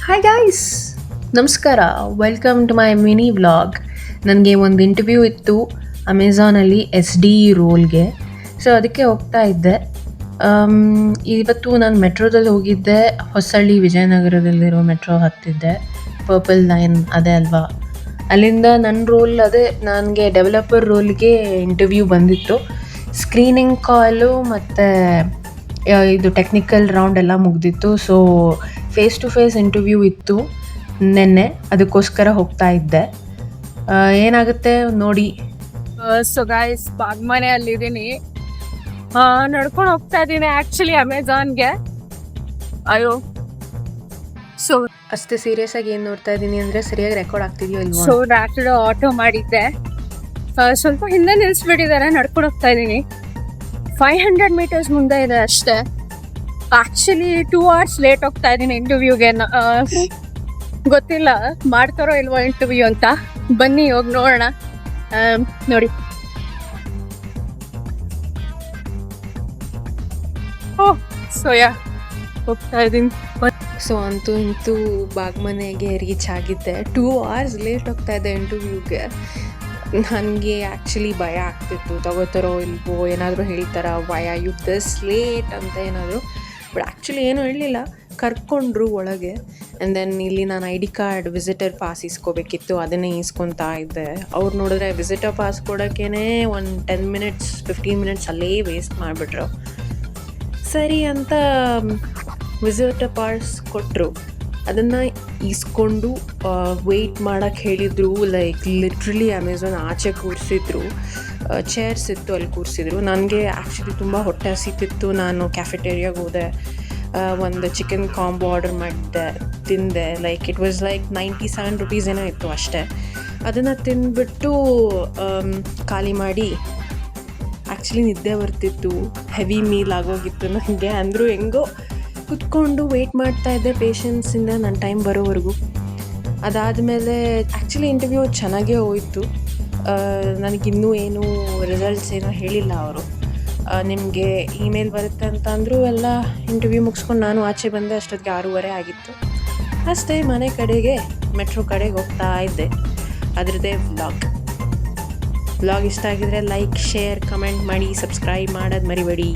Hi guys, ನಮಸ್ಕಾರ. Welcome to my mini vlog. ನನಗೆ ಒಂದು ಇಂಟರ್ವ್ಯೂ ಇತ್ತು ಅಮೆಝಾನಲ್ಲಿ SD ರೋಲ್ಗೆ. ಸೊ ಅದಕ್ಕೆ ಹೋಗ್ತಾ ಇದ್ದೆ. ಇವತ್ತು ನಾನು ಮೆಟ್ರೋದಲ್ಲಿ ಹೋಗಿದ್ದೆ. ಹೊಸಳ್ಳಿ ವಿಜಯನಗರದಲ್ಲಿರೋ ಮೆಟ್ರೋ ಹತ್ತಿದ್ದೆ. ಪರ್ಪಲ್ ಲೈನ್ ಅದೇ ಅಲ್ವಾ, ಅಲ್ಲಿಂದ ನನ್ನ ರೋಲ್ ಅದೇ. ನನಗೆ ಡೆವಲಪರ್ ರೋಲ್ಗೆ ಇಂಟರ್ವ್ಯೂ ಬಂದಿತ್ತು. ಸ್ಕ್ರೀನಿಂಗ್ ಕಾಲು ಮತ್ತು ಇದು ಟೆಕ್ನಿಕಲ್ ರೌಂಡ್ ಎಲ್ಲ ಮುಗ್ದಿತ್ತು. So face to face interview ಇತ್ತು ನೆನ್ನೆ, ಅದಕ್ಕೋಸ್ಕರ ಹೋಗ್ತಾ ಇದ್ದೆ. ಏನಾಗುತ್ತೆ ನೋಡಿ. ಸೊ ಗಾಯ್ಸ್, ಬಾಗ್ಮನೆಯಲ್ಲಿದ್ದೀನಿ. ನಡ್ಕೊಂಡು ಹೋಗ್ತಾ ಇದ್ದೀನಿ ಆ್ಯಕ್ಚುಲಿ ಅಮೆಝಾನ್ಗೆ. ಅಯ್ಯೋ, ಸೊ ಅಷ್ಟೇ ಸೀರಿಯಸ್ ಆಗಿ ಏನು ನೋಡ್ತಾ ಇದ್ದೀನಿ ಅಂದರೆ ಸರಿಯಾಗಿ ರೆಕಾರ್ಡ್ ಆಗ್ತಿದೆಯೋ ಇಲ್ವೋ. ಸೊ ರ್ಯಾಪಿಡೋ ಆಟೋ ಮಾಡಿದ್ದೆ. ಸ್ವಲ್ಪ ಹಿಂದೆ ನಿಲ್ಲಿಸ್ಬಿಟ್ಟಿದ್ದಾರೆ. ನಡ್ಕೊಂಡು ಹೋಗ್ತಾ ಇದ್ದೀನಿ. 500 ಮೀಟರ್ಸ್ ಮುಂದೆ ಇದೆ ಅಷ್ಟೇ. ಆ್ಯಕ್ಚುಲಿ 2 hours ಲೇಟ್ ಹೋಗ್ತಾ ಇದ್ದೀನಿ ಇಂಟರ್ವ್ಯೂಗೆ. ಗೊತ್ತಿಲ್ಲ ಮಾಡ್ತಾರೋ ಇಲ್ವೋ ಇಂಟರ್ವ್ಯೂ ಅಂತ. ಬನ್ನಿ ಹೋಗಿ ನೋಡೋಣ. ನೋಡಿ, ಸೋಯಾ ಹೋಗ್ತಾ ಇದ್ದೀನಿ. ಸೊ ಅಂತೂ ಇಂತೂ ಬಾಗ್ಮನೆಗೆ ರೀಚ್ ಆಗಿದ್ದೆ. 2 hours ಲೇಟ್ ಹೋಗ್ತಾ ಇದ್ದೆ ಇಂಟರ್ವ್ಯೂಗೆ. ನನಗೆ ಆ್ಯಕ್ಚುಲಿ ಭಯ ಆಗ್ತಿತ್ತು, ತಗೋತಾರೋ ಇಲ್ವೋ, ಏನಾದರೂ ಹೇಳ್ತಾರ why are you this late ಅಂತ ಏನಾದರೂ. ಬಟ್ ಆ್ಯಕ್ಚುಲಿ ಏನೂ ಹೇಳಲಿಲ್ಲ, ಕರ್ಕೊಂಡ್ರು ಒಳಗೆ. ಆ್ಯಂಡ್ ದೆನ್ ಇಲ್ಲಿ ನಾನು ID ಕಾರ್ಡ್ ವಿಸಿಟರ್ ಪಾಸ್ ಇಸ್ಕೋಬೇಕಿತ್ತು, ಅದನ್ನೇ ಈಸ್ಕೊತಾ ಇದ್ದೆ. ಅವ್ರು ನೋಡಿದ್ರೆ ವಿಸಿಟರ್ ಪಾಸ್ ಕೊಡೋಕ್ಕೇ ಒಂದು 10 minutes 15 minutes ಅಲ್ಲೇ ವೇಸ್ಟ್ ಮಾಡಿಬಿಟ್ರು. ಸರಿ ಅಂತ ವಿಸಿಟರ್ ಪಾಸ್ ಕೊಟ್ಟರು. ಅದನ್ನು ಈಸ್ಕೊಂಡು ವೆಯ್ಟ್ ಮಾಡೋಕ್ಕೆ ಹೇಳಿದರು. ಲೈಕ್ ಲಿಟ್ರಲಿ ಅಮೆಝಾನ್ ಆಚೆ ಕೂರಿಸಿದ್ರು. ಚೇರ್ಸ್ ಇತ್ತು, ಅಲ್ಲಿ ಕೂರಿಸಿದ್ರು. ನನಗೆ ಆ್ಯಕ್ಚುಲಿ ತುಂಬ ಹೊಟ್ಟೆ ಹಸಿತಿತ್ತು. ನಾನು ಕ್ಯಾಫೆಟೇರಿಯಾಗೆ ಹೋದೆ, ಒಂದು ಚಿಕನ್ ಕಾಂಬೋ ಆರ್ಡರ್ ಮಾಡಿದ್ದೆ, ತಿಂದೆ. Like it was like 97 rupees ಏನೋ ಇತ್ತು ಅಷ್ಟೇ. ಅದನ್ನು ತಿಂದ್ಬಿಟ್ಟು ಖಾಲಿ ಮಾಡಿ ಆ್ಯಕ್ಚುಲಿ ನಿದ್ದೆ ಬರ್ತಿತ್ತು. ಹೆವಿ ಮೀಲ್ ಆಗೋಗಿತ್ತು ನನಗೆ. ಅಂದರೂ ಹೆಂಗೋ ಕುತ್ಕೊಂಡು ವೆಯ್ಟ್ ಮಾಡ್ತಾಯಿದ್ದೆ ಪೇಷನ್ಸಿಂದ ನನ್ನ ಟೈಮ್ ಬರೋವರೆಗೂ. ಅದಾದಮೇಲೆ ಆ್ಯಕ್ಚುಲಿ ಇಂಟರ್ವ್ಯೂ ಚೆನ್ನಾಗೇ ಹೋಯಿತು. ನನಗಿನ್ನೂ ಏನೂ ರಿಸಲ್ಟ್ಸ್ ಏನೋ ಹೇಳಿಲ್ಲ ಅವರು. ನಿಮಗೆ ಇಮೇಲ್ ಬರುತ್ತೆ ಅಂತ ಅಂದರು. ಎಲ್ಲ ಇಂಟರ್ವ್ಯೂ ಮುಗಿಸ್ಕೊಂಡು ನಾನು ಆಚೆ ಬಂದೆ. ಅಷ್ಟೊತ್ತಿಗೆ 6:30 ಆಗಿತ್ತು. ಅಷ್ಟೇ, ಮನೆ ಕಡೆಗೆ ಮೆಟ್ರೋ ಕಡೆಗೆ ಹೋಗ್ತಾ ಇದ್ದೆ. ಅದರದ್ದೇ ವ್ಲಾಗ್ ಇಷ್ಟ ಆಗಿದರೆ ಲೈಕ್, ಶೇರ್, ಕಮೆಂಟ್ ಮಾಡಿ, ಸಬ್ಸ್ಕ್ರೈಬ್ ಮಾಡೋದು ಮರಿಬೇಡಿ.